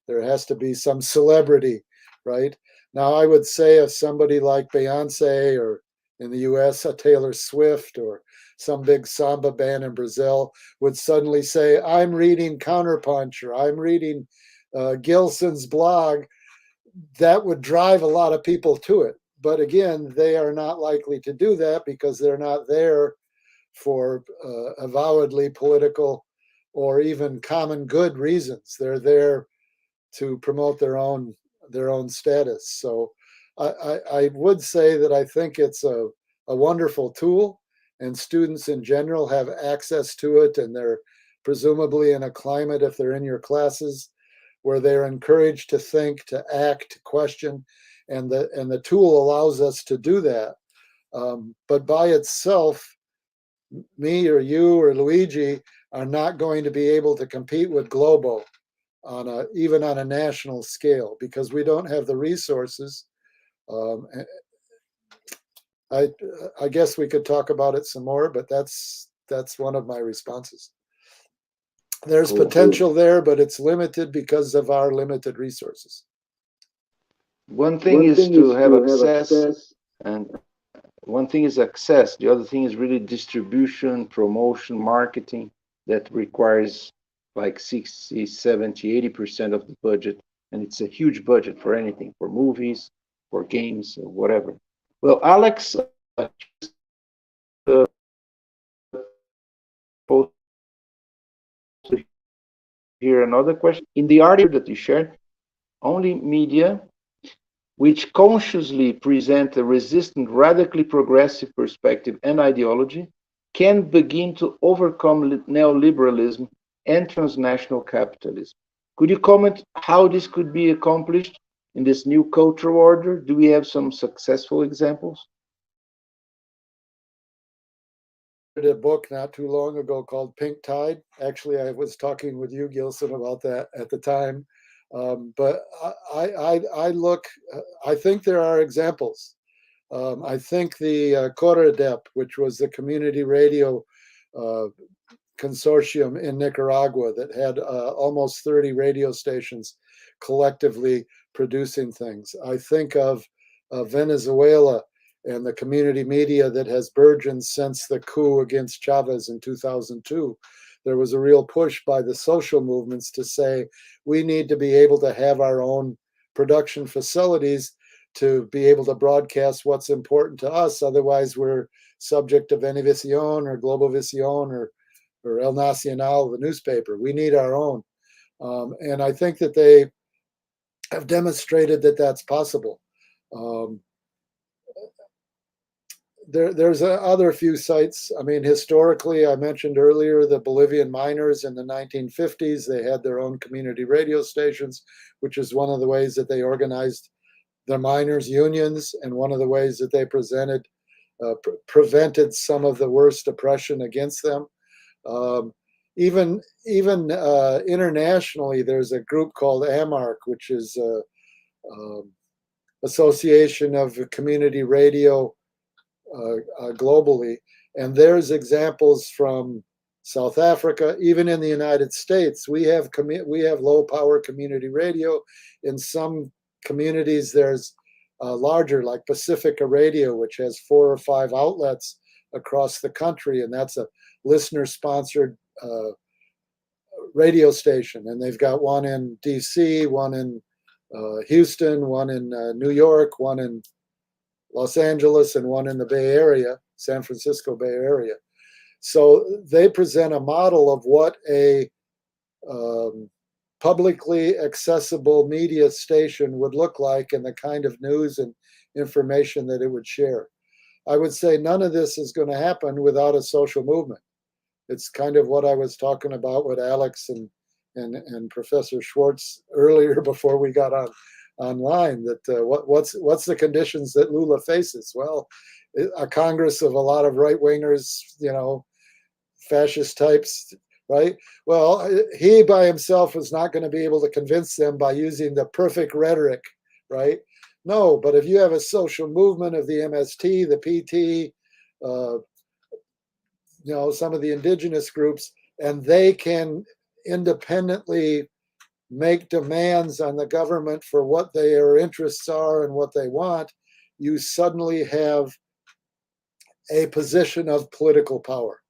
there has to be some celebrity, right? Now, I would say if somebody like Beyonce, or in the US, a Taylor Swift, or some big samba band in Brazil would suddenly say, I'm reading Counterpunch, or I'm reading Gilson's blog, that would drive a lot of people to it. But again, they are not likely to do that because they're not there for avowedly political or even common good reasons. They're there to promote their own status. So I would say that I think it's a wonderful tool, and students in general have access to it, and they're presumably in a climate, if they're in your classes, where they're encouraged to think, to act, to question, and the tool allows us to do that. But by itself, me or you or Luigi are not going to be able to compete with Globo even on a national scale, because we don't have the resources. I guess we could talk about it some more, but that's one of my responses. There's potential there, but it's limited because of our limited resources. One thing is to have access, and one thing is access. The other thing is really distribution, promotion, marketing that requires like 60, 70, 80% of the budget. And it's a huge budget for anything, for movies, for games, or whatever. Well, Alex, here another question. In the article that you shared, only media which consciously present a resistant, radically progressive perspective and ideology can begin to overcome neoliberalism and transnational capitalism. Could you comment how this could be accomplished in this new cultural order? Do we have some successful examples? I read a book not too long ago called Pink Tide. Actually, I was talking with you, Gilson, about that at the time. But I think there are examples. I think the Corredep, which was the community radio consortium in Nicaragua that had almost 30 radio stations collectively producing things. I think of Venezuela and the community media that has burgeoned since the coup against Chavez in 2002. There was a real push by the social movements to say we need to be able to have our own production facilities to be able to broadcast what's important to us. Otherwise, we're subject to Venevisión or Globovisión or El Nacional, the newspaper. We need our own. And I think that they have demonstrated that that's possible. There's other few sites. I mean, historically, I mentioned earlier the Bolivian miners in the 1950s. They had their own community radio stations, which is one of the ways that they organized their miners' unions, and one of the ways that they prevented some of the worst oppression against them. Even internationally, there's a group called AMARC, which is Association of Community Radio globally, and there's examples from South Africa. Even in the United States, we have low power community radio. In some communities, there's larger, like Pacifica Radio, which has 4 or 5 outlets across the country, and that's a listener-sponsored radio station. And they've got one in DC, one in Houston, one in New York, one in Los Angeles and one in the Bay Area, San Francisco Bay Area. So they present a model of what a publicly accessible media station would look like and the kind of news and information that it would share. I would say none of this is going to happen without a social movement. It's kind of what I was talking about with Alex and Professor Schwartz earlier before we got online. That what's the conditions that Lula faces? Well, a Congress of a lot of right wingers, fascist types, right? Well, he by himself was not going to be able to convince them by using the perfect rhetoric, right? No, but if you have a social movement of the MST, the PT, some of the indigenous groups, and they can independently make demands on the government for what their interests are and what they want, you suddenly have a position of political power.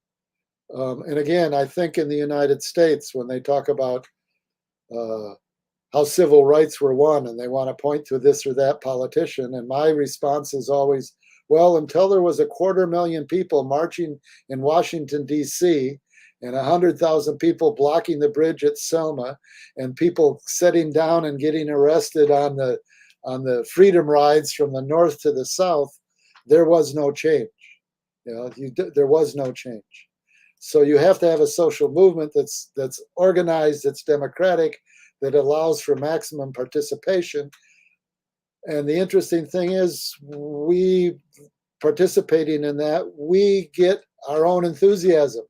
And again, I think in the United States, when they talk about how civil rights were won and they want to point to this or that politician, and my response is always, well, until there was 250,000 people marching in Washington, D.C., and 100,000 people blocking the bridge at Selma, and people sitting down and getting arrested on the freedom rides from the north to the south, there was no change. There was no change. So you have to have a social movement that's organized, that's democratic, that allows for maximum participation. And the interesting thing is, we participating in that, we get our own enthusiasm,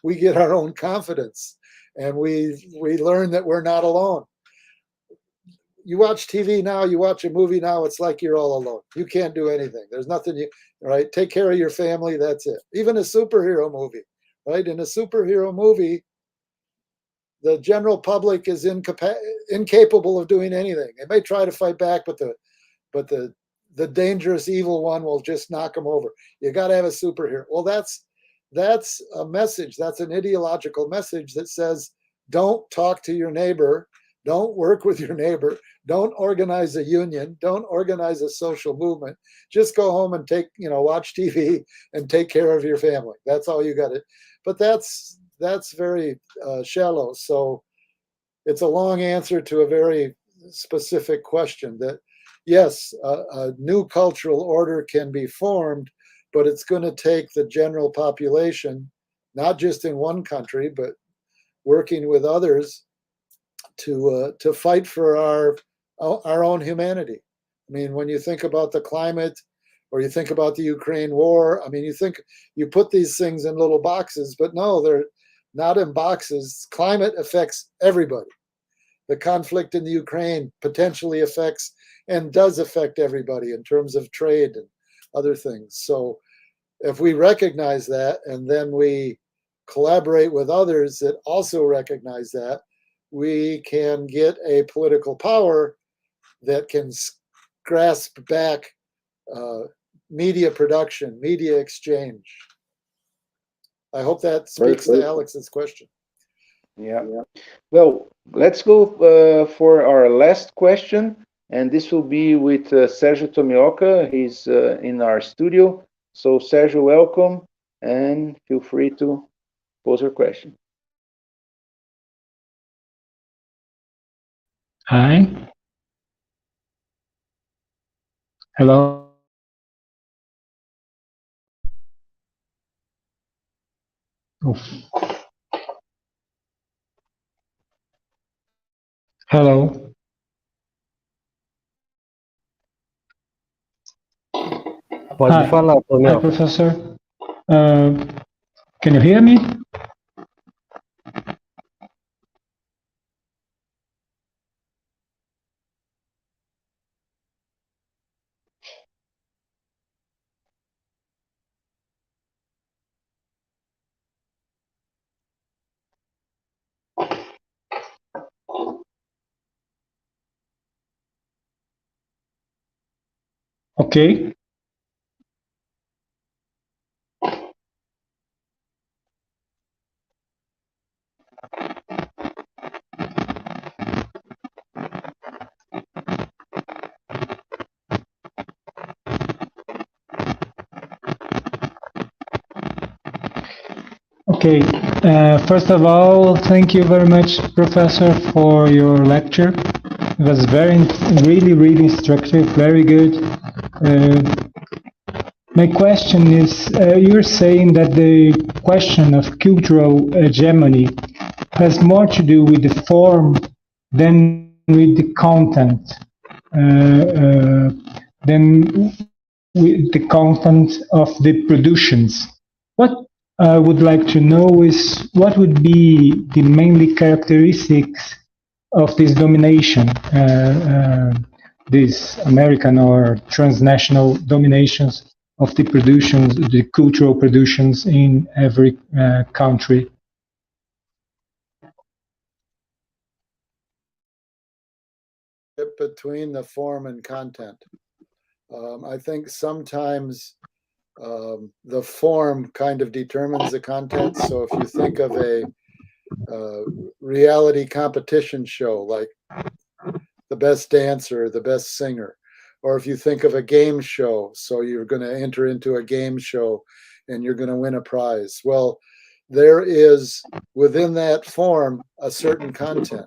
we get our own confidence, and we learn that we're not alone. You watch TV now, you watch a movie now, it's like you're all alone. You can't do anything. There's nothing right? Take care of your family, that's it. Even a superhero movie, right? In a superhero movie, the general public is incapable of doing anything. They may try to fight back, but the dangerous evil one will just knock them over. You got to have a superhero. Well, that's a message. That's an ideological message that says, don't talk to your neighbor, don't work with your neighbor, don't organize a union, don't organize a social movement. Just go home and watch TV and take care of your family. That's all you got to. But that's very shallow. So it's a long answer to a very specific question. That yes, a new cultural order can be formed, but it's going to take the general population, not just in one country, but working with others to fight for our own humanity. I mean, when you think about the climate, or you think about the Ukraine war, I mean, you put these things in little boxes, but no, they're not in boxes. Climate affects everybody. The conflict in the Ukraine potentially affects and does affect everybody in terms of trade and other things. So if we recognize that, and then we collaborate with others that also recognize that, we can get a political power that can grasp back media production, media exchange. I hope that speaks to Alex's question. Yeah. Well, let's go for our last question, and this will be with Sergio Tomioka. He's in our studio. So, Sergio, welcome, and feel free to pose your question. Hi. Hello. Hello. Pode falar, Hi, Tomioka. Professor. Can you hear me? Okay. Okay. First of all, thank you very much, Professor, for your lecture. It was really instructive, very good. My question is, you're saying that the question of cultural hegemony has more to do with the form than with the content, than with the content of the productions. What I would like to know is what would be the mainly characteristics of this domination, this American or transnational dominations of the productions, the cultural productions in every country. Between the form and content. I think sometimes the form kind of determines the content. So if you think of a reality competition show like The Best Dancer, The Best Singer, or if you think of a game show, so you're going to enter into a game show and you're going to win a prize. Well, there is within that form a certain content.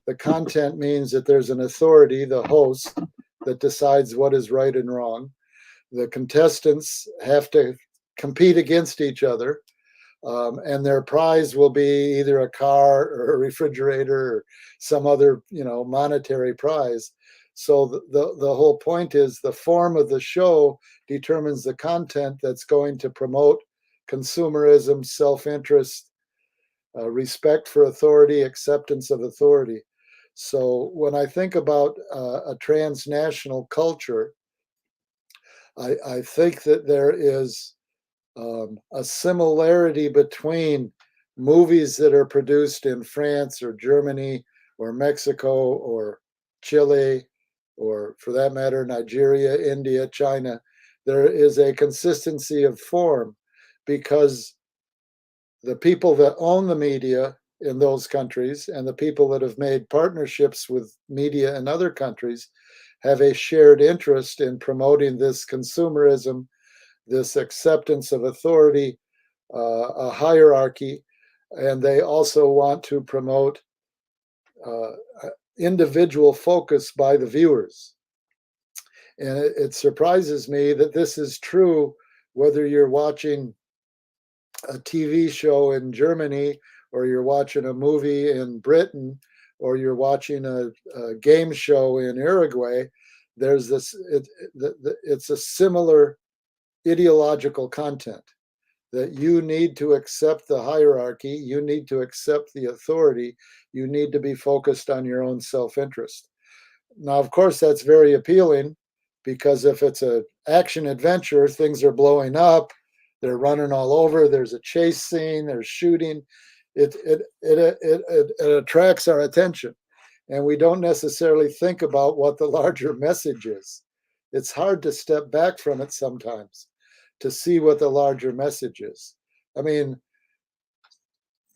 The content means that there's an authority, the host, that decides what is right and wrong. The contestants have to compete against each other, and their prize will be either a car or a refrigerator or some other, monetary prize. So the whole point is the form of the show determines the content that's going to promote consumerism, self-interest, respect for authority, acceptance of authority. So when I think about a transnational culture, I think that there is a similarity between movies that are produced in France or Germany or Mexico or Chile, or for that matter, Nigeria, India, China. There is a consistency of form because the people that own the media in those countries and the people that have made partnerships with media in other countries have a shared interest in promoting this consumerism, this acceptance of authority, a hierarchy, and they also want to promote individual focus by the viewers. And it surprises me that this is true whether you're watching a TV show in Germany, or you're watching a movie in Britain, or you're watching a game show in Uruguay. There's this, it's a similar ideological content that you need to accept the hierarchy, you need to accept the authority, you need to be focused on your own self-interest. Now, of course, that's very appealing because if it's an action adventure, things are blowing up, they're running all over, there's a chase scene, there's shooting, it attracts our attention. And we don't necessarily think about what the larger message is. It's hard to step back from it sometimes to see what the larger message is. I mean,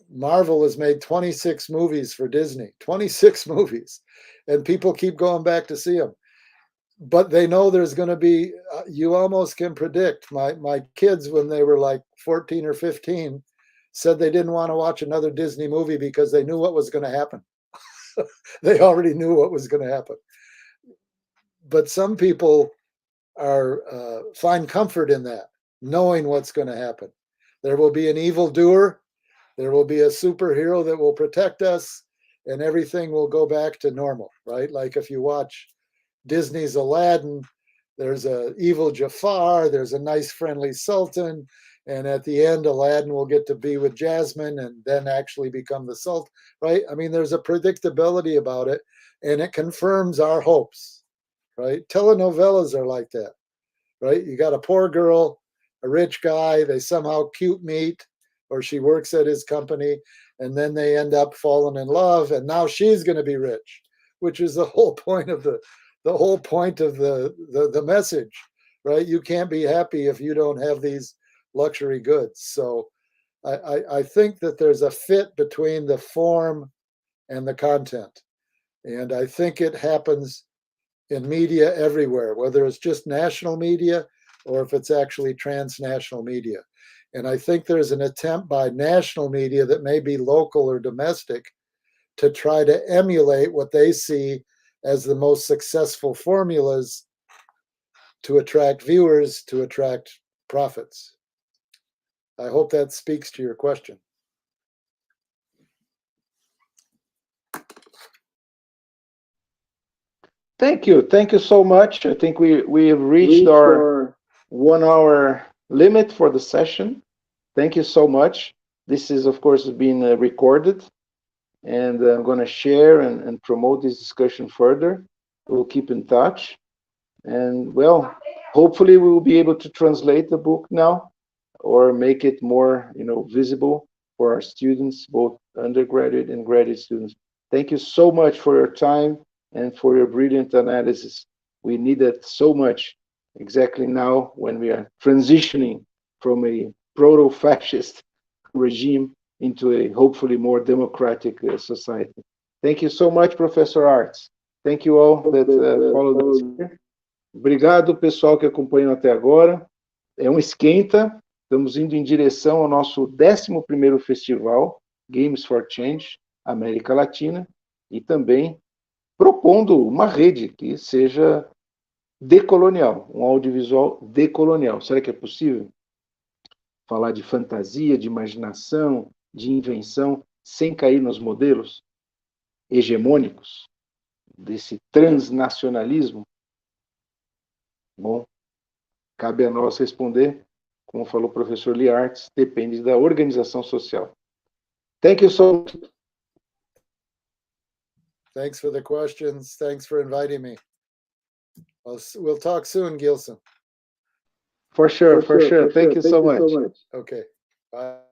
Marvel has made 26 movies for Disney, 26 movies, and people keep going back to see them. But they know there's going to be, you almost can predict. My kids, when they were like 14 or 15, said they didn't want to watch another Disney movie because they knew what was going to happen. They already knew what was going to happen. But some people find comfort in that, knowing what's going to happen. There will be an evildoer, there will be a superhero that will protect us, and everything will go back to normal, right? Like if you watch Disney's Aladdin, there's an evil Jafar, there's a nice friendly sultan, and at the end, Aladdin will get to be with Jasmine and then actually become the sultan, right? I mean, there's a predictability about it, and it confirms our hopes, right? Telenovelas are like that, right? You got a poor girl, a rich guy, they somehow cute meet, or she works at his company, and then they end up falling in love, and now she's going to be rich, which is the whole point of the message, right? You can't be happy if you don't have these luxury goods. So I think that there's a fit between the form and the content. And I think it happens in media everywhere, whether it's just national media or if it's actually transnational media. And I think there's an attempt by national media that may be local or domestic to try to emulate what they see as the most successful formulas to attract viewers, to attract profits. I hope that speaks to your question. Thank you. Thank you so much. I think we have reached our 1 hour limit for the session. Thank you so much. This is, of course, being recorded, and I'm going to share and promote this discussion further. We'll keep in touch. And well, hopefully we will be able to translate the book now or make it more, visible for our students, both undergraduate and graduate students. Thank you so much for your time and for your brilliant analysis. We need it so much exactly now when we are transitioning from a proto-fascist regime into a hopefully more democratic society. Thank you so much, Professor Artz. Thank you all that followed us here. Obrigado, pessoal que acompanhou até agora. É um esquenta. Estamos indo em direção ao nosso 11º festival, Games for Change, América Latina, e também propondo uma rede que seja decolonial, um audiovisual decolonial. Será que é possível? Falar de fantasia, de imaginação, de invenção, sem cair nos modelos hegemônicos desse transnacionalismo? Bom, cabe a nós responder, como falou o professor Artz, depende da organização social. Thank you so much. Thanks for the questions. Thanks for inviting me. We'll talk soon, Gilson. For sure. Thank you so much. Okay. Bye.